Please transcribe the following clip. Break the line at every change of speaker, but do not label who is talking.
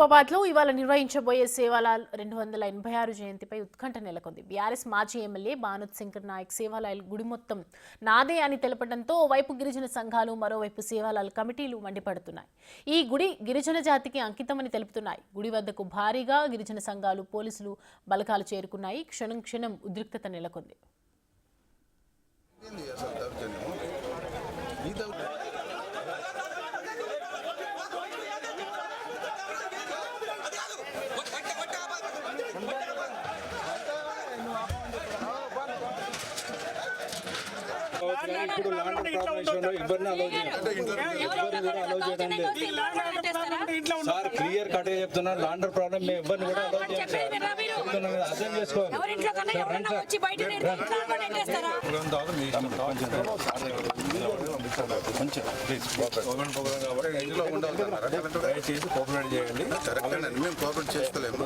హైదరాబాద్లో ఇవాళ నిర్వహించబోయే సేవాలాల్ 286 జయంతిపై ఉత్కంఠ నెలకొంది. బీఆర్ఎస్ మాజీ ఎమ్మెల్యే భానుత్ శంకర్ నాయక్ సేవాలాల్ గుడి మొత్తం నాదే అని తెలపడంతో ఓవైపు గిరిజన సంఘాలు మరోవైపు సేవాలాల్ కమిటీలు మండిపడుతున్నాయి. ఈ గుడి గిరిజన జాతికి అంకితమని తెలుపుతున్నాయి. గుడి వద్దకు భారీగా గిరిజన సంఘాలు పోలీసులు బలగాలు చేరుకున్నాయి. క్షణం క్షణం ఉద్రిక్తత నెలకొంది.
ఇప్పుడు ల్యాండ్ ప్రాబ్లమ్ ఇబ్బంది సార్ క్లియర్ కట్ చెప్తున్నా ల్యాండ్ ప్రాబ్లం మేము ఇబ్బంది కూడా అర్థం చేసుకోవాలి.
కోఆపరేట్ చేయండి. మేము కోఆపరేట్ చేసుకోలేము.